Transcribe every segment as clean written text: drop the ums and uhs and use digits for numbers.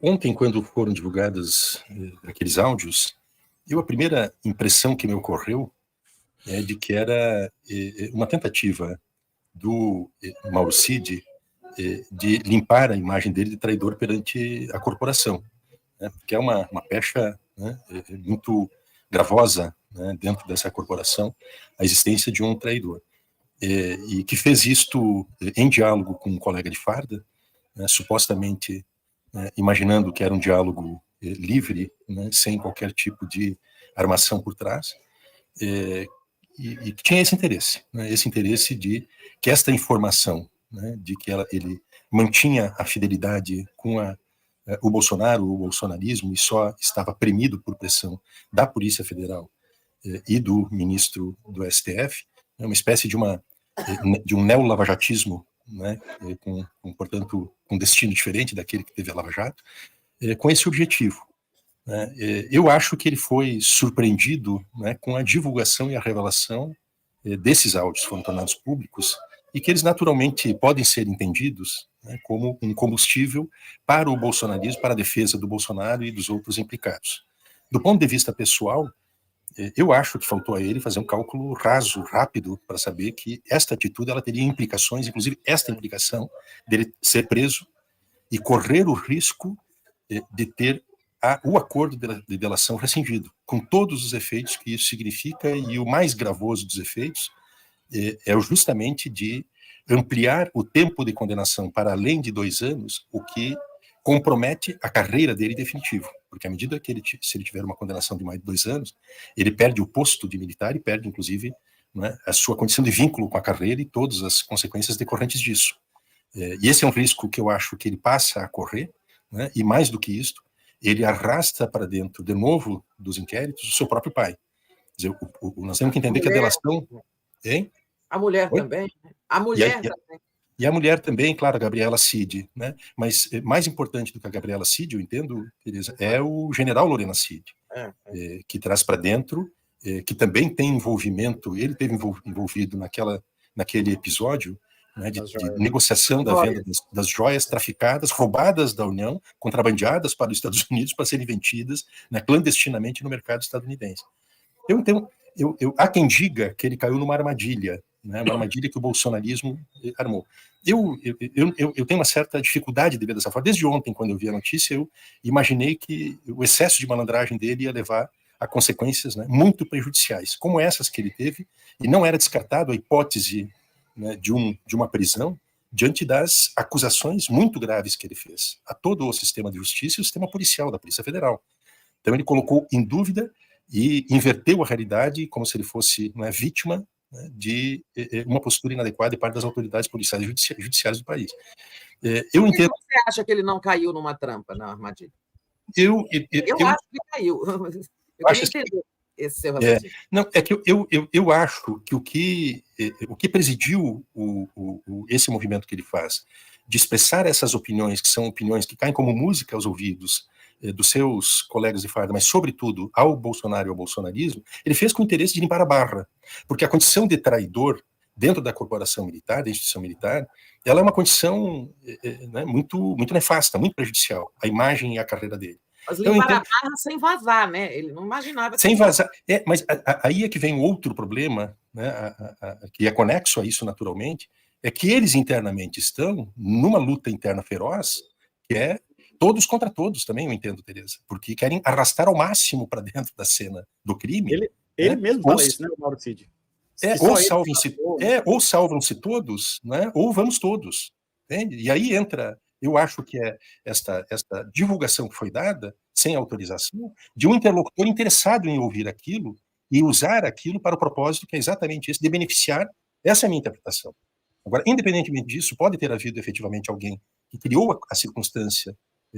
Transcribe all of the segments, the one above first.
Ontem, quando foram divulgados aqueles áudios, a primeira impressão que me ocorreu é de que era uma tentativa do Mauro Cid de limpar a imagem dele de traidor perante a corporação, né, que é uma pecha, né, muito gravosa, né, dentro dessa corporação, a existência de um traidor. E que fez isto em diálogo com um colega de farda, né, supostamente imaginando que era um diálogo livre, né, sem qualquer tipo de armação por trás, e tinha esse interesse de que esta informação, né, de que ele mantinha a fidelidade com o Bolsonaro, o bolsonarismo, e só estava premido por pressão da Polícia Federal e do ministro do STF, uma espécie de um neolavajatismo, né, portanto, com um destino diferente daquele que teve a Lava Jato, com esse objetivo. Né. Eu acho que ele foi surpreendido, né, com a divulgação e a revelação desses áudios que foram tornados públicos e que eles naturalmente podem ser entendidos, né, como um combustível para o bolsonarismo, para a defesa do Bolsonaro e dos outros implicados. Do ponto de vista pessoal, eu acho que faltou a ele fazer um cálculo raso, rápido, para saber que esta atitude ela teria implicações, inclusive esta implicação dele ser preso e correr o risco de ter o acordo de delação rescindido, com todos os efeitos que isso significa, e o mais gravoso dos efeitos é justamente de ampliar o tempo de condenação para além de 2 anos, o que compromete a carreira dele definitivo, porque à medida que se ele tiver uma condenação de mais de 2 anos, ele perde o posto de militar e perde, inclusive, né, a sua condição de vínculo com a carreira e todas as consequências decorrentes disso. E esse é um risco que eu acho que ele passa a correr, né, e mais do que isto, ele arrasta para dentro, de novo, dos inquéritos, o seu próprio pai. Quer dizer, nós temos que entender que a delação... Hein? A mulher Oi? Também. A mulher também. E a mulher também, claro, a Gabriela Cid, né? Mas mais importante do que a Gabriela Cid, eu entendo, Tereza, é o general Lorena Cid, que traz para dentro, que também tem envolvimento, ele teve envolvido naquele episódio, né, de negociação da venda das joias traficadas, roubadas da União, contrabandeadas para os Estados Unidos para serem vendidas, né, clandestinamente no mercado estadunidense. Há quem diga que ele caiu numa armadilha, né, uma armadilha que o bolsonarismo armou. Eu tenho uma certa dificuldade de ver dessa forma. Desde ontem, quando eu vi a notícia, eu imaginei que o excesso de malandragem dele ia levar a consequências, né, muito prejudiciais, como essas que ele teve, e não era descartado a hipótese, né, de uma prisão diante das acusações muito graves que ele fez a todo o sistema de justiça e o sistema policial da Polícia Federal. Então ele colocou em dúvida e inverteu a realidade como se ele fosse, né, vítima, né, de uma postura inadequada de parte das autoridades policiais e judiciárias do país. Eu entendo. Por que você acha que ele não caiu numa trampa, na armadilha? Eu acho que caiu. Eu queria entender esse seu raciocínio. Não, é que eu acho que o que presidiu esse movimento que ele faz, de expressar essas opiniões, que são opiniões que caem como música aos ouvidos dos seus colegas de farda, mas sobretudo ao Bolsonaro e ao bolsonarismo, ele fez com o interesse de limpar a barra, porque a condição de traidor dentro da corporação militar, da instituição militar, ela é uma condição né, muito nefasta, muito prejudicial à imagem e à carreira dele. Mas limpar a barra sem vazar, né? Ele não imaginava. Sem vazar. Mas aí é que vem outro problema, né, que é conexo a isso naturalmente, é que eles internamente estão numa luta interna feroz, que é todos contra todos também, eu entendo, Tereza, porque querem arrastar ao máximo para dentro da cena do crime. Ele mesmo fala isso, né, Mauro Cid? Ou salvam-se todos, né, ou vamos todos. Entende? E aí entra, eu acho que é esta divulgação que foi dada, sem autorização, de um interlocutor interessado em ouvir aquilo e usar aquilo para o propósito que é exatamente esse, de beneficiar. Essa é a minha interpretação. Agora, independentemente disso, pode ter havido efetivamente alguém que criou a circunstância,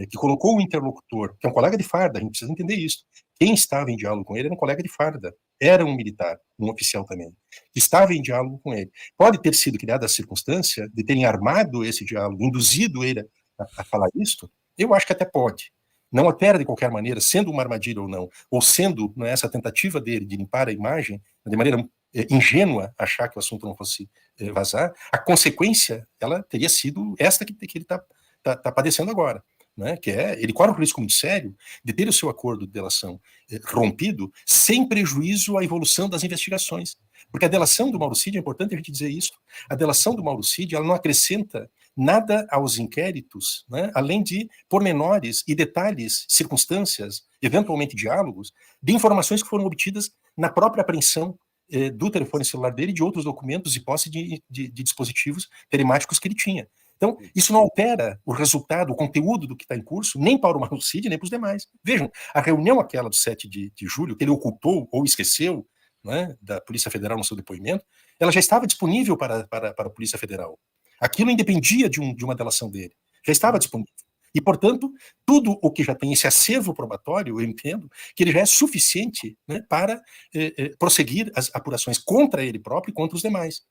que colocou o interlocutor, que é um colega de farda, a gente precisa entender isso. Quem estava em diálogo com ele era um colega de farda, era um militar, um oficial também, que estava em diálogo com ele. Pode ter sido criada a circunstância de terem armado esse diálogo, induzido ele a falar isso? Eu acho que até pode. Não altera de qualquer maneira, sendo uma armadilha ou não, ou sendo, né, essa tentativa dele de limpar a imagem, de maneira ingênua, achar que o assunto não fosse vazar, a consequência, ela teria sido esta que ele está padecendo agora. né, que ele corre um risco muito sério de ter o seu acordo de delação rompido sem prejuízo à evolução das investigações. Porque a delação do Mauro Cid, é importante a gente dizer isso, a delação do Mauro Cid, ela não acrescenta nada aos inquéritos, né, além de pormenores e detalhes, circunstâncias, eventualmente diálogos, de informações que foram obtidas na própria apreensão do telefone celular dele e de outros documentos e posse de dispositivos telemáticos que ele tinha. Então, isso não altera o resultado, o conteúdo do que está em curso, nem para o Mauro Cid, nem para os demais. Vejam, a reunião aquela do 7 de julho, que ele ocultou ou esqueceu, né, da Polícia Federal no seu depoimento, ela já estava disponível para a Polícia Federal. Aquilo independia de uma delação dele. Já estava disponível. E, portanto, tudo o que já tem esse acervo probatório, eu entendo, que ele já é suficiente, né, para prosseguir as apurações contra ele próprio e contra os demais.